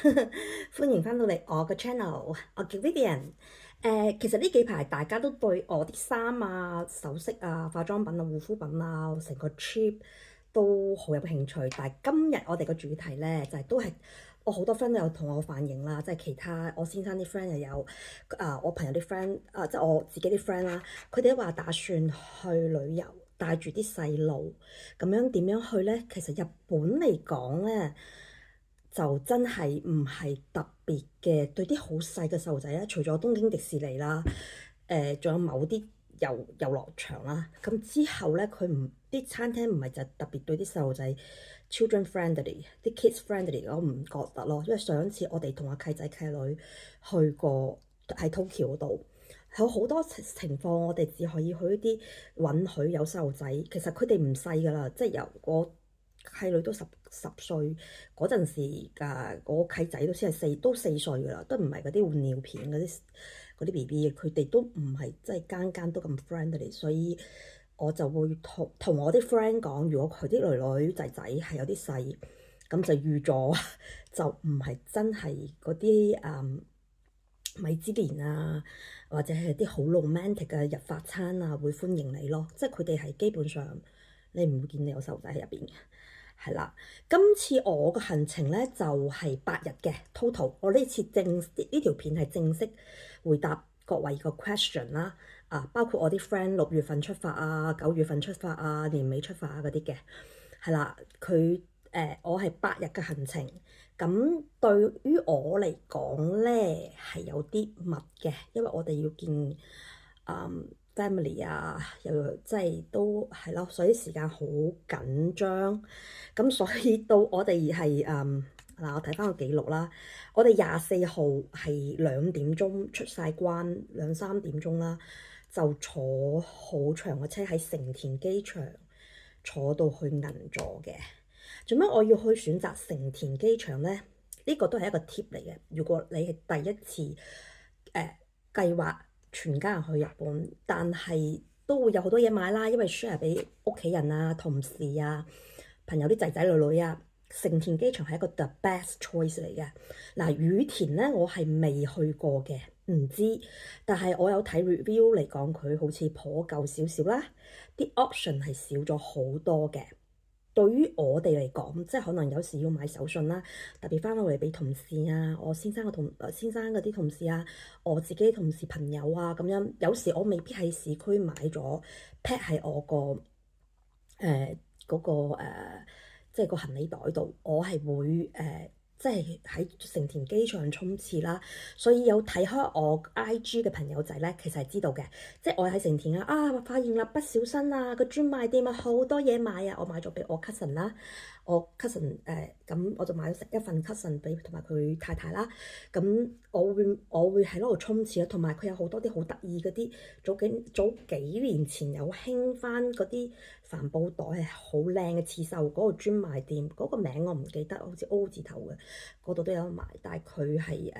歡迎翻到嚟我個 channel，我叫 Vivian。其實呢幾排大家都對我啲衫啊、首飾啊、化妝品啊、護膚品啊，成個 trip 都好有興趣。但係今日我哋個主題呢，就係都係我好多 friend 都有同我反映啦，即係其他我先生啲 friend 又有我朋友啲 friend 即係我自己啲 friend 啦，佢哋都話打算去旅遊，帶住啲細路，咁樣點樣去呢？其實日本嚟講呢，就真係唔係特別嘅，對啲好細嘅細路仔咧，除咗東京迪士尼啦，仲有某啲遊樂場啦，咁之後咧，佢唔啲餐廳唔係就特別對啲細路仔 children friendly，啲 kids friendly，我唔覺得咯，因為上一次我哋同阿契仔契女去過喺 Tokyo 嗰度，有好多情況我哋只可以去一啲允許有細路仔，其實佢哋唔細㗎啦，即係由我契女都十歲嗰陣時㗎，我契仔都先係4歲㗎啦，都唔係嗰啲換尿片嗰啲 BB，佢哋都唔係即係間間都咁 friendly，所以我就會同我啲 friend 講，如果佢啲女女仔仔係有啲細，咁就預咗就唔係真係嗰啲米芝蓮啊，或者係啲好 romantic 嘅日法餐啊，會歡迎你咯，即係佢哋係基本上你唔會見你有細路仔喺入邊嘅。係啦，今次我個行程咧就係8日嘅 total。我呢次呢條片係正式回答各位個 question 啦，包括我啲 friend 6月份出發啊、9月份出發啊、年尾出發啊嗰啲嘅，係啦，我係8日嘅行程，咁對於我嚟講咧係有啲密嘅，因為我哋要見family 啊，又即係都係咯，所以時間好緊張，咁所以到我哋係嗱，我睇翻個記錄啦，我哋24號係2點鐘出晒關，2、3點鐘啦，就坐好長嘅車喺成田機場坐到去銀座嘅。做咩我要去選擇成田機場呢？呢個都係一個 tip 嚟嘅。如果你係第一次計劃全家人去日本，但係都會有好多嘢買啦，因為 share 俾屋企人啊、同事啊、朋友啲仔仔女女啊。成田機場係一個 the best choice 嚟嘅。嗱，羽田咧我係未去過嘅，唔知，但係我有睇 review 嚟講，佢好似頗舊少少啦，啲 option 係少咗好多嘅。對於我哋嚟講，即係可能有時要買手信啦，特別翻到嚟俾同事啊，我先生先生嗰啲同事啊，我自己同事朋友啊咁樣，有時我未必喺市區買咗 pack 喺我個嗰個即係個行李袋度，我係會即係喺成田機場衝刺啦，所以有睇開我 IG 嘅朋友仔咧，其實係知道嘅，即係我喺成田發現蠟筆小新啊個專賣店啊好多嘢買啊，我買咗俾我 cousin 啦，我 cousin 咁我就買咗一份 cousin 俾同埋佢太太啦，咁我會喺嗰度衝刺啦，同埋佢有好多啲好得意嗰啲早幾年前有興翻嗰啲帆布袋係好靚嘅刺繡嗰個專賣店，嗰個名我唔記得，好似 O 字頭嘅。嗰度都有得賣，但係佢係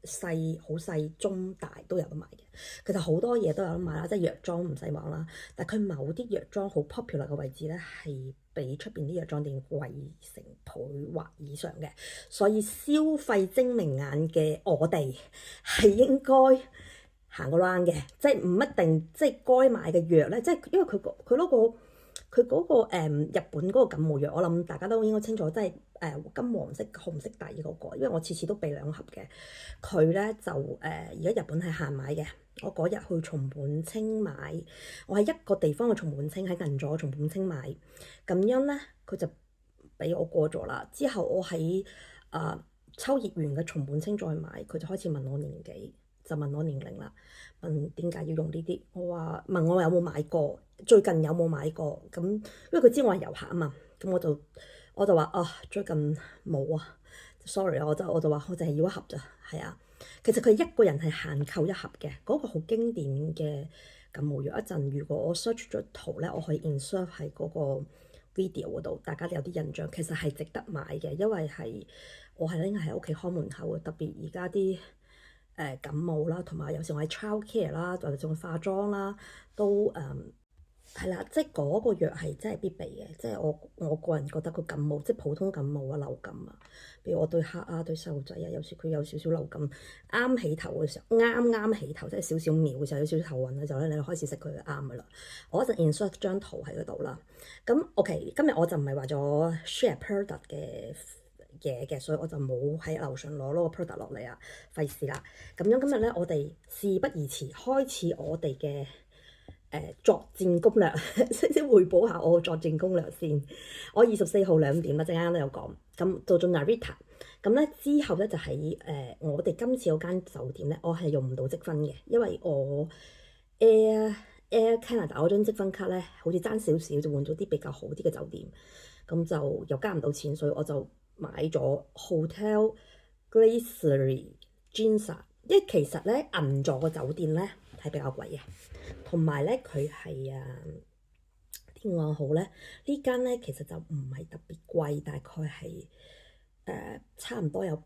細好細中大都有得賣嘅。其實好多嘢都有得賣啦，即係藥妝唔使講啦。但係佢某啲藥妝好 popular 嘅位置咧，係比出邊啲藥妝店貴成倍或以上嘅。所以消費精明眼嘅我哋係應該行個 round 嘅，即係唔一定即係該買嘅藥咧，即係因為日本嗰個感冒藥，我諗大家都應該清楚，即係金黃色、紅色底嗰個，因為我次次都備2盒嘅。佢咧就而家日本係限買嘅。我嗰日去松本清買，我喺一個地方嘅松本清喺銀座松本清買，咁樣咧佢就俾我過咗啦。之後我喺秋葉原嘅松本清再買，佢就開始問我年紀，就問我年齡啦，問點解要用呢啲？問我有冇買過，最近有冇買過？咁因為佢知我係遊客啊嘛，咁我就話最近冇啊，sorry 啊，我就話我淨係要1盒咋，係啊。其實佢一個人係限購1盒嘅，嗰個好經典嘅感冒藥。一陣如果我 search 咗圖咧，我可以 insert 喺嗰個 video 嗰度，大家有啲印象，其實係值得買嘅，因為我係拎喺屋企開門口嘅，特別而家啲感冒啦，同埋有時我喺 childcare 啦，或者仲化妝啦，都係啦，即係嗰個藥係真係必備嘅，即係我個人覺得個感冒，即係普通感冒啊、流感啊，譬如我對黑啊、對細路仔啊，有時佢有少少流感，啱起頭嘅時候，啱起頭，即係少少苗嘅時候，有少少頭暈嘅時候咧，你就開始食佢就啱噶啦。我就 insert 張圖喺嗰度啦。咁 OK，今日我就唔係話咗 share product 嘅嘢嘅，所以我就冇喺樓上攞個 product 落嚟啊，費事啦。咁樣今日咧，我哋事不宜遲，開始我哋嘅作戰攻略，先彙報下我嘅作戰攻略先。我24號2點啦，陣間都有講。咁到咗 Narita，咁咧之後咧就喺我哋今次嗰間酒店咧，我係用唔到積分嘅，因為我 Air Canada 嗰張積分卡咧，好似爭少少就換咗啲比較好啲嘅酒店，咁就又加唔到錢，所以我就買咗 Hotel Glacier Ginza， 因為其實咧銀座嘅酒店咧係比較貴嘅。同埋咧，佢係點講好咧？呢間咧其實就唔係特別貴，大概係差唔多有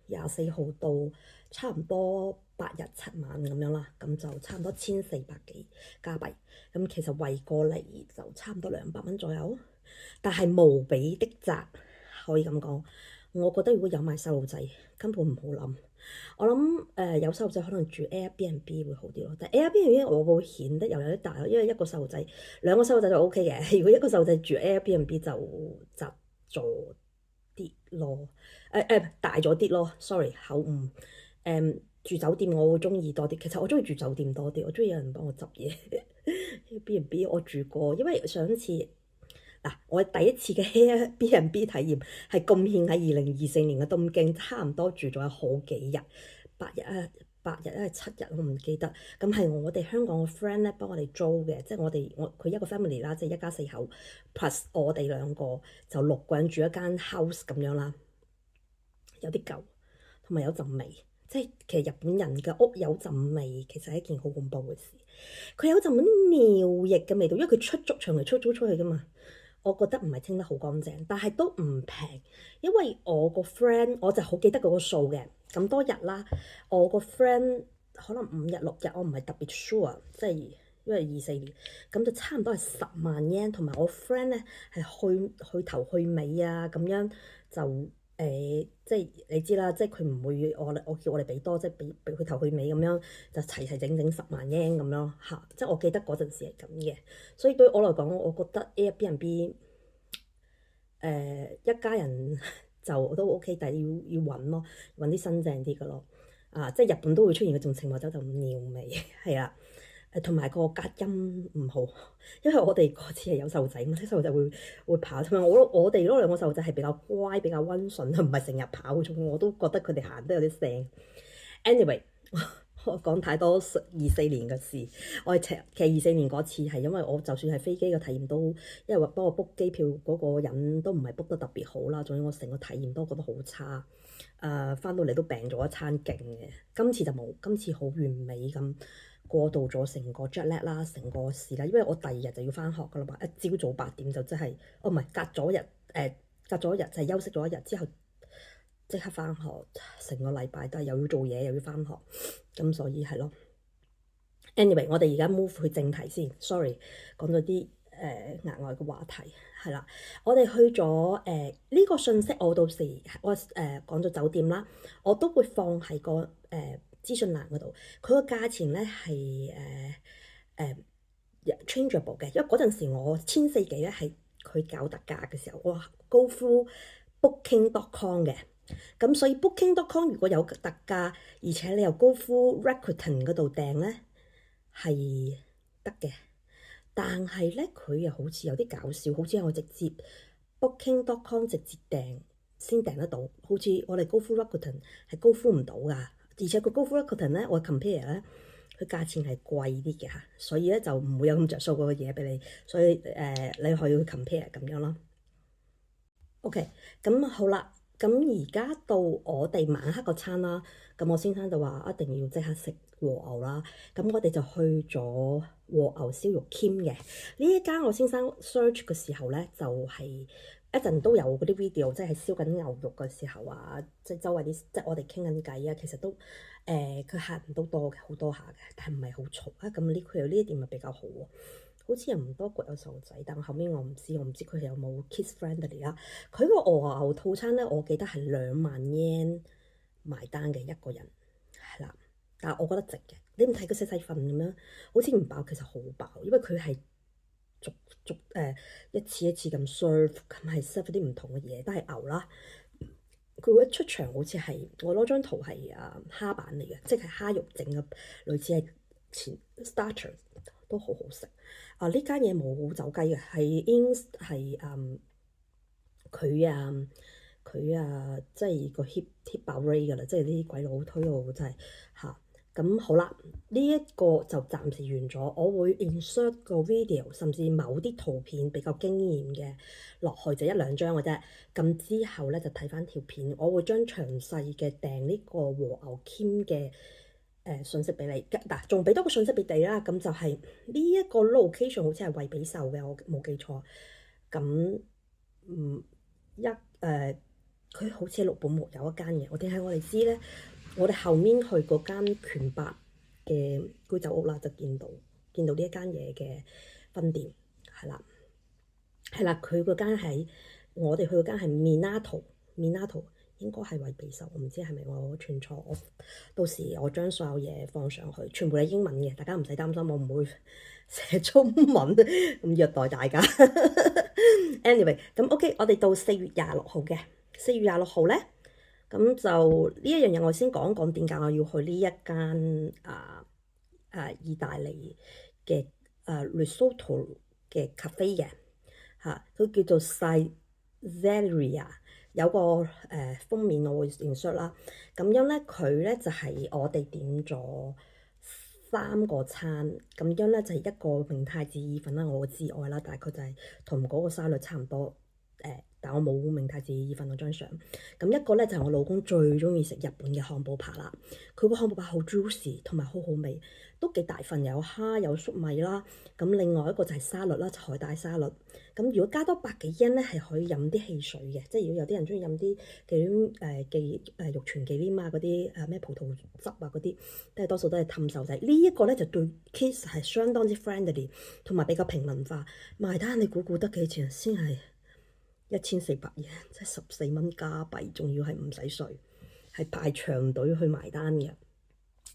24號到差唔多8日7晚咁樣啦，咁就差唔多1400幾加幣。咁其實圍過嚟就差唔多200蚊左右，但係無比的窄，可以咁講。我覺得如果有埋細路仔，根本唔好諗。我諗有細路仔可能住 Airbnb 會好啲咯，但 Airbnb 我會顯得又有啲大咯，因為一個細路仔、2個細路仔就 OK 嘅。如果一個細路仔住 Airbnb 就窄咗啲咯，大咗啲咯。Sorry 口誤。住酒店我會中意多啲，其實我中意住酒店多啲，我中意有人幫我執嘢。Airbnb 我住過，因為上次。我第一次嘅 Airbnb 體驗係貢獻喺2024年嘅東京，差唔多住咗有好幾日，8日啊7日我唔記得。咁係我哋香港嘅 friend 咧幫我哋租嘅，即係佢一個 family 啦，即係一家4口 plus 我哋2個就6個人住一間 house 咁樣啦，有啲舊同埋有陣味，即係其實日本人嘅屋有陣味，其實係一件好恐怖嘅事。佢有陣尿液嘅味道，因為佢長期出咗出去噶嘛。我覺得唔係清得好乾淨，但係都唔平，因為我個 friend 我就好記得嗰個數嘅，咁多日啦，我個 friend 可能5日6日，我唔係特別 sure，即係因為24年，咁就差唔多係10萬 yen，同埋我 friend 咧係去頭去尾啊，咁樣就即係你知啦，即係佢唔會我叫我哋俾多，即係俾佢頭去尾咁樣就齊整10萬 yen 咁樣嚇，即係我記得嗰陣時係咁嘅，所以對我嚟講，我覺得 Airbnb 一家人就都 OK，但係要揾咯，揾啲新淨啲嘅咯，即係日本都會出現嗰種情況，就尿味係啦。同埋個隔音唔好，因為我哋嗰次係有細路仔嘛，啲細路仔會跑，同埋我哋嗰2個細路仔係比較乖、比較温順，唔係成日跑嗰種，我都覺得佢哋行得有啲聲。Anyway，我講太多24年嘅事，我其實24年嗰次係因為我就算係飛機嘅體驗都，因為幫我 book 機票嗰個人都唔係 book 得特別好啦，總之我成個體驗都覺得好差。翻到嚟都病咗一餐勁嘅，今次就冇，今次好完美咁。過渡咗成個 jet lag 啦，成個事啦，因為我第2日就要翻學噶啦嘛，一朝早8點就即係，唔係隔咗一日就係休息咗1日之後即刻翻學，成個禮拜都係又要做嘢又要翻學，咁所以係咯。Anyway，我哋而家 move 去正題先，sorry 講咗啲額外嘅話題係啦，我哋去咗呢個信息，我到時我講咗酒店啦，我都會放喺個資訊欄嗰度，佢個價錢咧係changeable 嘅，因為嗰陣時我1400幾咧係佢搞特價嘅時候，我 go through booking.com 嘅，咁所以 booking.com 如果有特價，而且你又 go through Rakuten 嗰度訂咧係得嘅，但係咧佢又好似有啲搞笑，好似係我直接 booking.com 直接訂先訂得到，好似我哋 go through Rakuten 係 go through 唔到㗎。而且個 Go For Rakuten 咧，我 compare 咧，佢價錢係貴啲嘅嚇，所以咧就唔會有咁着數個嘢俾你，所以你可以去 compare 咁樣咯。OK，咁好啦，咁而家到我哋晚黑個餐啦，咁我先生就話一定要即刻食和牛啦，咁我哋就去咗和牛燒肉 Kim 嘅呢一間，我先生 search 嘅時候咧就係。一陣都有嗰啲 video，即係燒緊牛肉嘅時候啊，即係周圍啲，即係我哋傾緊偈啊，其實都佢客人都多嘅，好多下嘅，但係唔係好嘈啊。咁呢佢有呢一點咪比較好喎。好似又唔多國有細路仔，但後面我唔知佢係有冇 kids friendly 啦。佢個鵝牛套餐咧，我記得係20000 yen埋單嘅一個人，係啦。但係我覺得值嘅，你唔睇佢細細份咁樣，好似唔飽，其實好飽，因為佢係逐一次一次咁 serve，咁係 serve 啲唔同嘅嘢，都係牛啦。佢會一出場好似係我攞張圖係蝦板嚟嘅，即係蝦肉整嘅，類似係前 starter 都好好食。呢間嘢冇走雞嘅，係 ins 係佢即係個 hit 爆 Ray 㗎啦，即係呢啲鬼佬推到真係嚇。咁好啦，呢一個就暫時完咗。我會 insert 個 video，甚至某啲圖片比較驚豔嘅落去，就1-2張嘅啫。咁之後咧就睇翻條片，我會將詳細嘅訂呢個和牛 Kim 嘅信息俾你。嗱，仲俾多個信息俾你啦。咁就係呢一個 location 好似係惠比壽嘅，我冇記錯。咁佢好似喺六本木有一間嘢，我點解我哋知咧？我哋後面去嗰間權伯嘅居酒屋啦，就見到呢一間嘢嘅分店，係啦，佢嗰間係我哋去嗰間係 Minato，應該係惠比壽，我唔知係咪我串錯。我到時我將所有嘢放上去，全部係英文嘅，大家唔使擔心，我唔會寫中文咁虐待大家。Anyway， 咁 OK，我哋到4月26號嘅4月26號咧。咁就呢一樣嘢，我先講一講點解我要去呢一間意大利嘅risotto 嘅 cafe 嘅嚇，佢叫做 Saizzeria， 有個封面我會認出啦。咁樣咧，佢咧就係我哋點咗3個餐，咁樣咧就係一個明太子意粉啦，我至愛啦，大概就係同嗰個沙律差唔多。但我冇明太子意粉嗰張相。咁一個咧就係我老公最中意食日本嘅漢堡扒啦。佢個漢堡扒好 juicy，同埋好好味，都幾大份，有蝦有粟米啦。咁另外一個就係沙律啦，就海帶沙律。咁如果加多100幾yen咧，係可以飲啲汽水嘅。即係如果有啲人中意飲啲玉泉忌廉啊嗰啲咩葡萄汁啊嗰啲，多數都係氹手仔。呢一個咧就對 kids 係相當之 friendly，同埋比較平民化。埋單你估得幾錢先係1400yen，即係14蚊加幣，仲要係唔使稅，係排長隊去埋單嘅。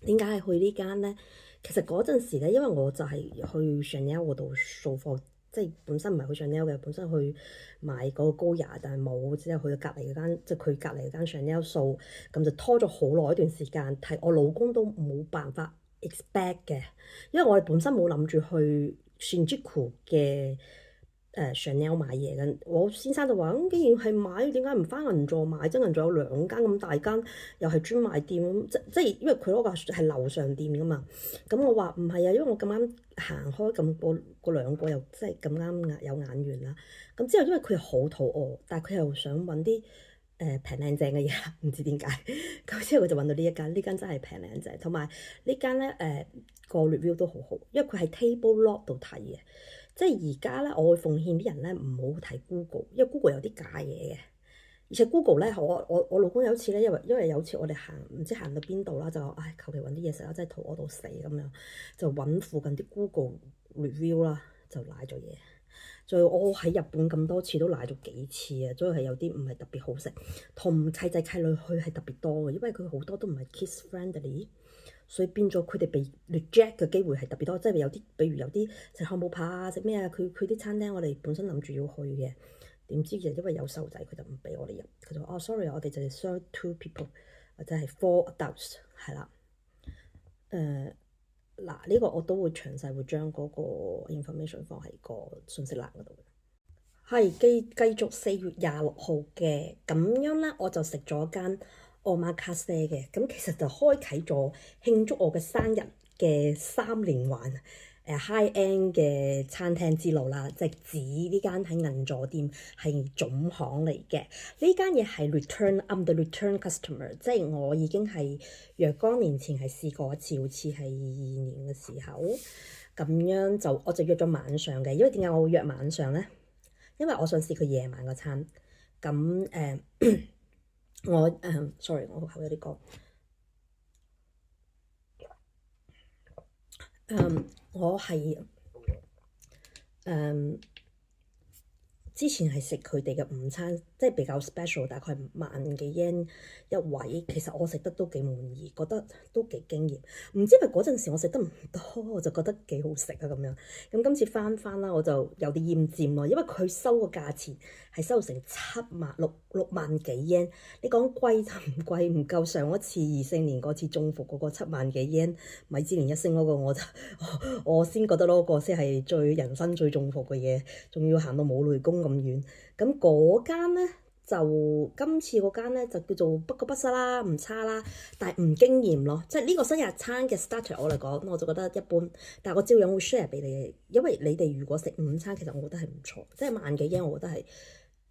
點解係去呢間咧？其實嗰陣時咧，因為我就係去 Chanel 嗰度掃貨，即係本身唔係去 Chanel 嘅，本身去買嗰個 Goya，但係冇，之後去咗隔離嗰間，即係佢隔離嗰間 Chanel 掃，咁就拖咗好耐一段時間。睇我老公都冇辦法 expect 嘅，因為我哋本身冇諗住去 Shinjuku 嘅。Chanel 買嘢嘅，我先生就話：咁既然係買，點解唔返銀座買？即銀座有2間咁大間，又係專賣店咁，即係因為佢嗰個係樓上店㗎嘛。咁我話唔係啊，因為我咁啱行開咁個2個又即係咁啱有眼緣啦。咁之後因為佢又好肚餓，但係佢又想揾啲平靚正嘅嘢，唔知點解。咁之後佢就揾到呢一間，呢間真係平靚正，同埋呢間咧個 review 都好好，因為佢喺 Table Log 度睇嘅。即係而家咧，我會奉勸啲人咧唔好睇 Google，因為 Google 有啲假嘢嘅。而且 Google 咧，我老公有一次咧，因為有次我哋唔知行到邊度啦，就求其揾啲嘢食啦，真係肚餓到死咁樣，就揾附近啲 Google review 啦，就賴咗嘢。所以我喺日本咁多次都賴咗幾次啊，所以係有啲唔係特別好食，同契仔契女去係特別多嘅，因為佢好多都唔係 kids friendly。所以變咗佢哋被 reject 嘅機會係特別多，即係有啲，比如有啲食漢堡扒啊，食咩啊，佢啲餐廳我哋本身諗住要去嘅，點知其實因為有細路仔，佢就唔俾我哋入，佢就話sorry，我哋就係 serve 2 people 或者係 4 adults， 係啦。呢個我都會詳細會將嗰個 information 放喺個信息欄嗰度。係繼續4月26號嘅，咁樣咧我就食咗間Omakase嘅，咁其實就開啟咗慶祝我嘅生日嘅3連環high end 嘅餐廳之路啦，即係指呢間喺銀座店係總行嚟嘅。呢間嘢係 I'm the return customer， 即係我已經係若干年前係試過一次，好似係22年嘅時候，咁樣我就約咗晚上嘅，因為點解我會約晚上咧？因為我想試佢夜晚個餐，咁sorry， 我口有啲乾。我係之前係食佢哋嘅午餐，即係比較 special，大概萬幾 yen 一位。其實我食得都幾滿意，覺得都幾驚豔。唔知係咪嗰陣時我食得唔多，我就覺得幾好食啊咁樣。咁今次翻啦，我就有啲厭尖咯，因為佢收個價錢係收成六萬幾 yen。你講貴就唔貴，唔夠上一次24年嗰次中伏嗰個7萬幾 yen 米芝蓮一星嗰個，我先覺得嗰個先係人生最中伏嘅嘢，仲要行到冇雷公咁遠。咁嗰間咧就今次嗰間咧就叫做不過不失啦，唔差啦，但係唔驚豔咯。即係呢個新日餐嘅 starter 我嚟講，我就覺得一般。但係我照樣會 share 俾你，因為你哋如果食午餐，其實我覺得係唔錯，即係萬幾 yen 我覺得係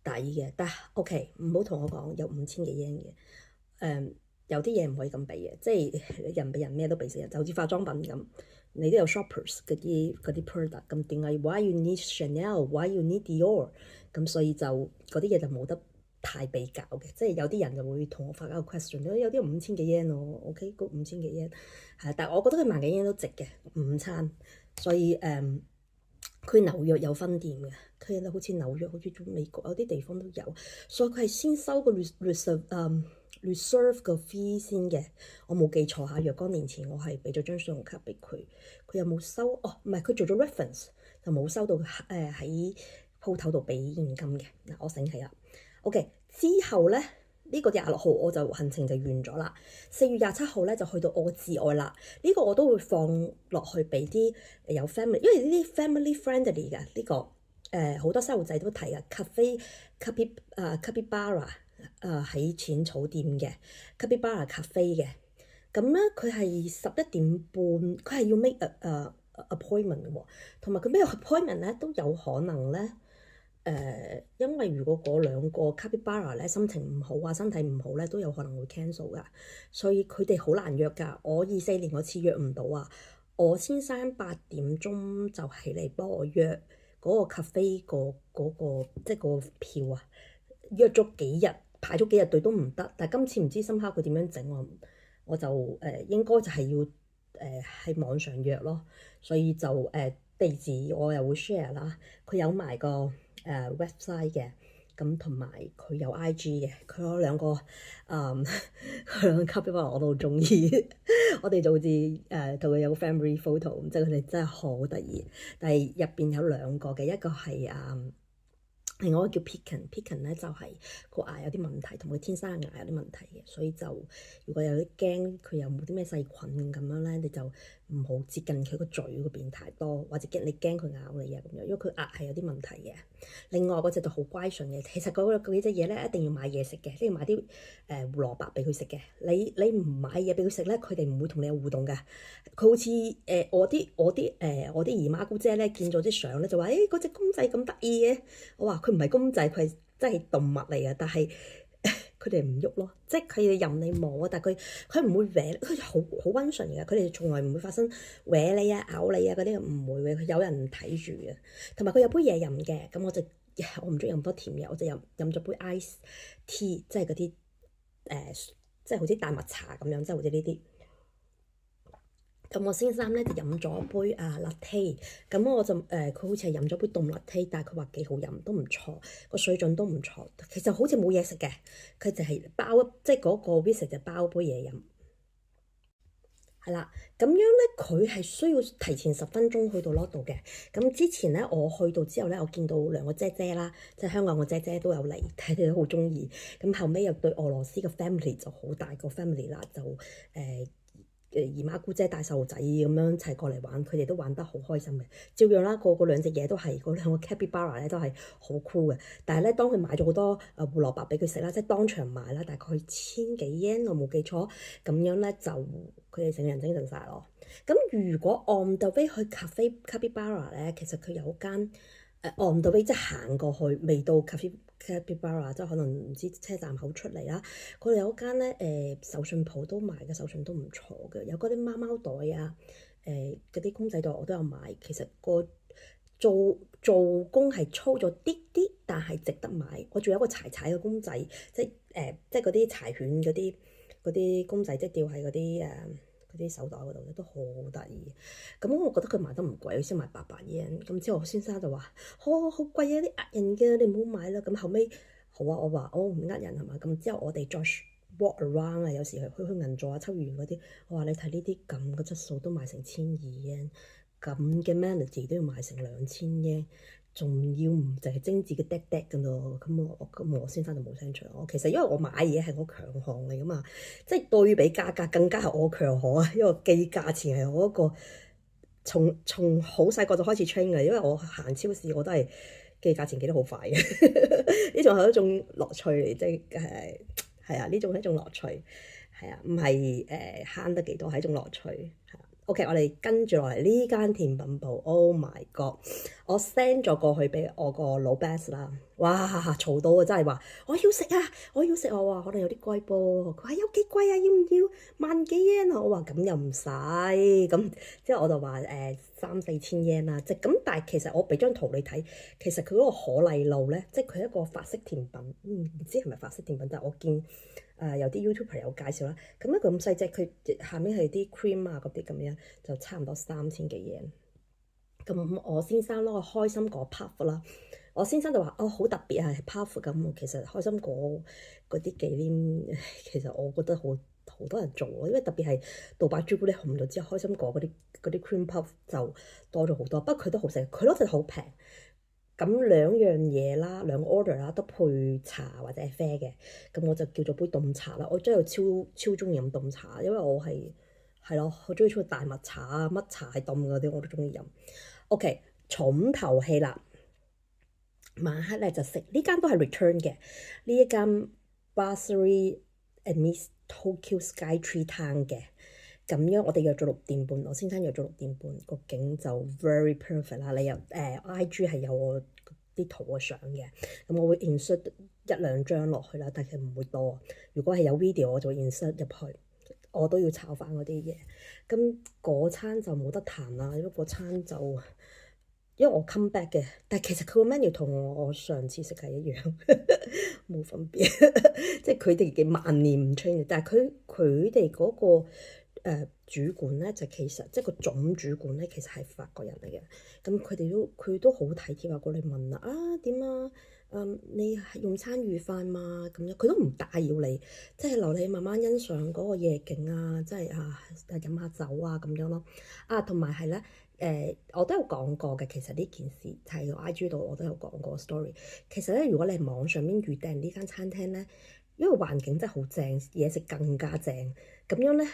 抵嘅。但係 OK， 唔好同我講有5000幾 yen 嘅。有啲嘢唔可以咁比嘅，即係人比人咩都比死人，就好似化妝品咁，你都有 shoppers 嗰啲 product，咁點解 why you need Chanel，why you need Dior， 咁所以就嗰啲嘢就冇得太比較嘅，即係有啲人就會同我發一個 question，有啲5000幾 yen 喎，OK，嗰5000幾 yen 係，但係我覺得佢萬幾 yen 都值嘅午餐，所以佢紐約有分店嘅，佢好似紐約，好似美國有啲地方都有，所以佢係先收個 reserve 個 fee 先嘅，我冇記錯下。若干年前我係俾咗張信用卡俾佢，佢有冇收？哦，唔係，佢做咗 reference 就冇收到喺鋪頭度俾現金嘅。嗱，我醒起啦。OK， 之後咧呢個26號我就行程就完咗啦。4月27號咧就去到我嘅摯愛啦。呢個我都會放落去俾啲有 family，因為呢啲 family friendly 嘅呢個好多細路仔都睇嘅 Capybara。喺淺草店嘅 Capybara Cafe 嘅，咁咧佢係11點半，佢係要 make appointment 嘅喎，同埋佢 make appointment 咧都有可能咧，因為如果嗰兩個 Capybara 咧心情唔好啊，身體唔好咧，都有可能會 cancel 噶，所以佢哋好難約㗎。我24年嗰次約唔到啊，我先生8點鐘就係嚟幫我約嗰個 cafe 嗰個即係個票啊，約咗幾日。排咗幾日隊都唔得，但係今次唔知深刻佢點樣整我就應該就係要喺網上約咯，所以就地址我又會 share 啦，佢有埋個website 嘅，咁同埋佢有 IG 嘅，佢有兩個佢兩個 couple 我都好中意，我哋就好似同佢有個 family photo， 即係佢哋真係好得意，但係入邊有兩個嘅，一個係另外一個叫 Pecan 咧就係個牙有啲問題，同佢天生牙有啲問題嘅，所以就如果有啲驚佢有冇啲咩細菌咁樣咧，你就唔好接近佢個嘴嗰邊太多，或者你驚佢咬你啊咁樣，因為佢牙係有啲問題嘅。另外嗰隻就好乖順嘅，其實嗰幾隻嘢咧一定要買嘢食嘅，即係買啲胡蘿蔔俾佢食嘅。你唔買嘢俾佢食咧，佢哋唔會同你有互動嘅。佢好似我啲姨媽姑姐咧見咗啲相咧就話嗰隻公仔咁得意嘅，我話佢唔係公仔，佢係真係動物嚟嘅，但係佢哋唔喐咯，即係佢哋任你摸啊，但係佢唔會搲，佢好溫順嘅，佢哋從來唔會發生搲你啊、咬你啊嗰啲，唔會嘅，佢有人睇住嘅，同埋佢有杯嘢飲嘅，咁我唔中意飲咁多甜嘢，我就飲咗杯 ice tea， 即係嗰啲即係好似大麥茶咁樣，即係好似呢啲。咁我先生咧就飲咗杯latte，咁我就佢好似係飲咗杯凍 latte，但係佢話幾好飲，都唔錯，個水準都唔錯。其實好似冇嘢食嘅，佢就係包即係嗰個 visit 就包杯嘢飲。係啦，咁樣咧佢係需要提前10分鐘去到攞度嘅。咁之前咧我去到之後咧，我見到兩個姐姐啦，即係香港個姐姐都有嚟，佢哋都好中意。咁後尾又對俄羅斯嘅 family 就好大個 family 啦，就姨媽姑姐帶細路仔咁樣一齊過嚟玩，佢哋都玩得好開心嘅。照樣啦，個兩隻嘢都係嗰兩個 Capybara 咧都係好 cool 嘅。但係咧，當佢買咗好多胡蘿蔔俾佢食啦，即係當場買啦，大概1000幾 yen，我冇記錯。咁樣咧就佢哋成人精神晒咯。咁如果 on the way 去 Capybara 咧，其實佢有間on the way 即係行過去，未到 Capybara， 即係可能唔知車站口出嚟啦。佢哋有間咧手信鋪都賣嘅手信都唔錯嘅，有嗰啲貓貓袋啊，嗰啲公仔袋我都有買。其實個做工係粗咗啲啲，但係值得買。我仲有一個柴柴嘅公仔，即係嗰啲柴犬嗰啲公仔，即係吊喺嗰啲啲手袋嗰度咧都好得意。咁我覺得佢賣得唔貴，先賣800 yen。咁之後我先生就話：好貴啊，啲呃人嘅，你唔好買啦。咁後尾好啊，我話我唔呃人係嘛。咁之後我哋再 walk around 啊，有時去銀座啊、秋葉原嗰啲，我話你睇呢啲咁嘅質素都賣成1200 yen，咁嘅 Melody 都要賣成2000 yen。仲要唔淨係精緻嘅滴滴㗎咯，咁我先生就冇聲出。我其實因為我買嘢係我強項嚟㗎嘛，即係對比價格更加係我強項啊，因為記價錢係我一個從好細個就開始 train 嘅，因為我行超市我都係記價錢記得好快嘅，呢種係一種樂趣嚟，即係啊，呢種係一種樂趣，係啊，唔係慳得幾多係一種樂趣，係啊。OK，我哋跟住落嚟呢間甜品鋪 ，Oh my god！我 send 咗過去俾我個老 best 啦，哇嘈到啊，真係話我要食啊，我要食，我話可能有啲貴噃，佢話有幾貴啊，要唔要萬幾 yen 啊？我話咁又唔使，咁之後我就話3-4千 yen 啦，即咁，但係其實我俾張圖你睇，其實佢嗰個可麗露咧，即係佢一個法式甜品，唔知係咪法式甜品，但係我見。有啲 YouTuber 有介紹啦，咁咧佢咁細隻，佢下面係啲 cream 啊嗰啲咁樣，就差唔多3000幾 yen。咁我先生攞個開心果 puff 啦，我先生就話哦好特別啊，係 puff 咁。其實開心果嗰啲忌廉，其實我覺得好多人做，因為特別係杜拜朱古力紅咗之後，開心果嗰啲 cream puff 就多咗好多。不過佢都好食，佢攞隻好平。咁兩樣嘢啦，兩個 order 啦，都配茶或者係啡嘅。咁我就叫做杯凍茶啦。我真係超中意飲凍茶，因為我係咯，我中意出去大麥茶啊，乜茶係凍嗰啲我都中意飲。OK，重頭戲啦，晚黑咧就食呢間都係 return 嘅呢一間 Brasserie Amice Tokyo Skytree Town 嘅。咁樣我哋約咗6點半，我先生約咗6點半，個景就 very perfect 啦。你又IG 係有我啲圖嘅相嘅，咁我會 insert 1-2張落去啦，但係唔會多。如果係有 video，我就會 insert 入去，我都要炒翻嗰啲嘢。咁嗰餐就冇得彈啦，因為嗰餐就因為我 come back 嘅，但係其實佢個 menu 同我上次食係一樣，冇分別，即係佢哋嘅萬年唔 change，但係佢哋嗰個。主管咧就其實即係個總主管咧，其實係法國人嚟嘅。咁佢都好體貼啊，過嚟問啦點啊？你用餐愉快嘛？咁樣佢都唔打擾你，即係留你慢慢欣賞嗰個夜景啊，即係飲下酒啊咁樣咯。同埋係咧我都有講過嘅，其實呢件事喺個 IG 度我都有講過 story。其實咧，如果你係網上面預訂呢間餐廳咧，因為環境真係好正，嘢食更加正，咁樣咧。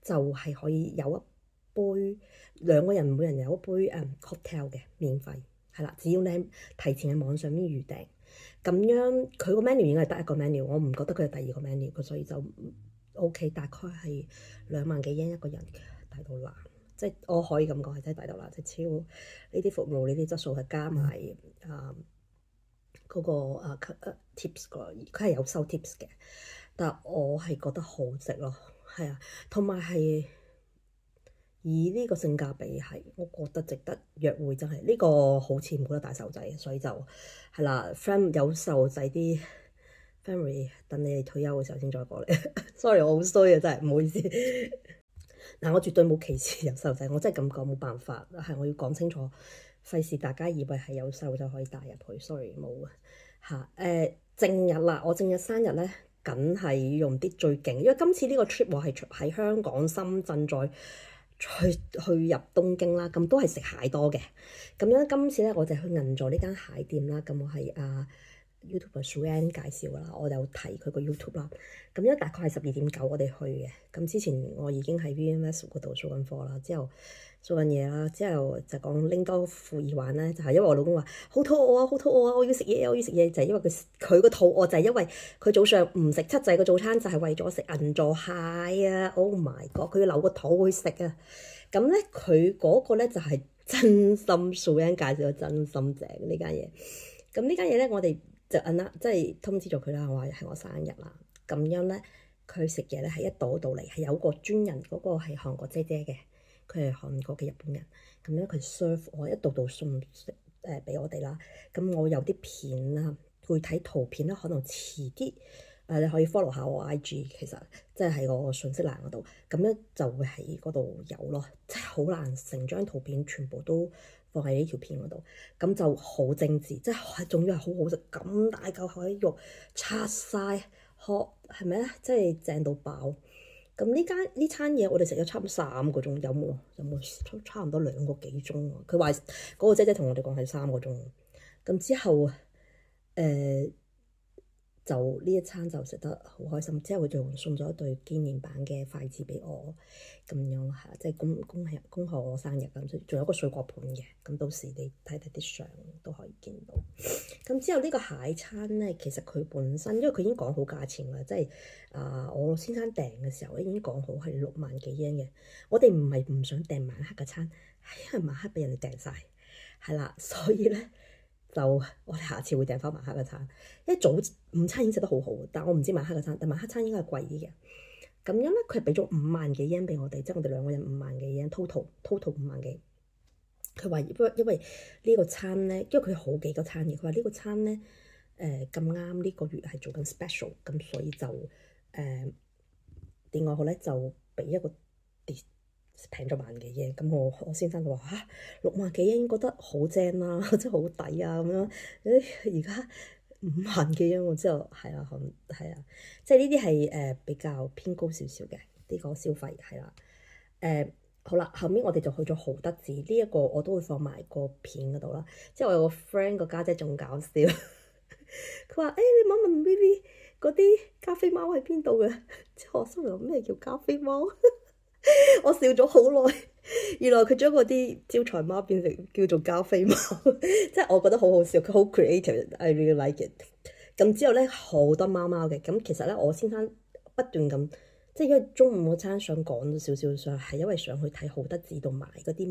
就係可以有一杯2個人每人有一杯cocktail 嘅免費，係啦，只要你提前喺網上面預訂，咁樣佢個 menu 應該係得一個 menu，我唔覺得佢係第二個 menu，所以就 OK，大概係2萬幾 yen 一個人嘅，抵到爛，即係我可以咁講係真係抵到爛，即係超呢啲服務呢啲質素係加埋嗰個tips 個，佢係有收 tips 嘅，但係我係覺得好值咯。係啊，同埋係以呢個性價比係，我覺得值得約會真係呢個好似冇得帶細路仔，所以就係啦。friend 有細路仔啲 family 等你哋退休嘅時候先再過嚟。sorry，我好衰啊，真係唔好意思。嗱，我絕對冇歧視有細路仔，我真係咁講冇辦法，係我要講清楚，費事大家以為係有細路仔可以帶入去。sorry，冇啊嚇。正日啦，我正日生日咧。梗係要用啲最勁，因為今次呢個 trip 我係喺香港、深圳再去入東京啦，咁都係食蟹多嘅。咁樣今次咧我就去銀座呢間蟹店啦，咁我係YouTuber Suan 介紹啦，我有睇佢個 YouTube 啦。咁樣大概係12.9我哋去嘅。咁之前我已經喺 VMS 嗰度做緊貨啦，之後做緊嘢啦，之後就講拎多副耳環咧，就係因為我老公話好肚餓啊，好肚餓啊，我要食嘢，我要食嘢，就係因為佢個肚餓就係因為佢早上唔食七仔個早餐，就係為咗食銀座蟹啊 ！Oh my god，佢要留個肚去食啊！咁咧佢嗰個咧就係真心素人介紹，真心正呢間嘢。咁呢間嘢咧，我哋就即係通知咗佢啦，我話係我生日啦。咁樣咧，佢食嘢咧係一道道嚟，係有個專人，嗰個係韓國姐姐嘅。佢係韓國嘅日本人，咁樣佢 serve 我一道道送俾我哋啦。咁我有啲片啦，會睇圖片啦，可能遲啲你可以 follow 下我 IG，其實即係喺我信息欄嗰度，咁樣就會喺嗰度有咯，即係好難成張圖片全部都放喺呢條片嗰度，咁就好精緻，即係仲要係好好食，咁大嚿海肉拆晒殼，係咪咧？即係正到爆！咁呢餐嘢我哋食咗差唔多3個鐘，有冇差唔多2個幾鐘喎？佢話嗰個姐姐同我哋講係3個鐘，咁之後就呢一餐就食得好開心，之後佢仲送咗一對紀念版嘅筷子俾我，咁樣係即係恭賀我生日咁，仲有一個水果盤嘅，咁到時你睇啲相都可以見到。咁之後呢個蟹餐咧，其實佢本身因為佢已經講好價錢啦，即係我先生訂嘅時候已經講好係6萬幾yen嘅。我哋唔係唔想訂晚黑嘅餐，係因為晚黑俾人哋訂晒，係啦，所以咧。就我哋下次會訂翻晚黑嘅餐，因為午餐已經食得好好，但我唔知晚黑嘅餐，但晚黑餐應該係貴啲嘅。咁樣咧，佢係俾咗5萬幾yen俾我哋，即係我哋2個人5萬幾yen total 5萬幾。佢話因為呢個餐咧，因為佢好幾個餐嘅，佢話呢個餐咧咁啱呢個月係做緊 special，咁所以就點講好咧，就俾一個平咗萬幾yen，咁我先生就話嚇6萬幾yen覺得好正啦，真係好抵啊咁樣。而家5萬幾yen喎，之後係啊，即係呢啲係比較偏高少少嘅呢個消費係啦。好啦，後面我哋就去咗豪德寺，呢一個我都會放埋個片嗰度啦。之後我有個 friend 個家姐仲搞笑，佢話你問問 Vivi 嗰啲加菲貓喺邊度嘅？之後我心諗咩叫加菲貓？我笑咗好耐，原來佢將嗰啲招財貓變成叫做加菲貓，即係我覺得好好笑，佢好 creative，I really like it。咁之後咧好多貓貓嘅，咁其實咧我先生不斷咁，即係因為中午嗰餐想趕少少上，係因為想去睇豪德寺度買嗰啲。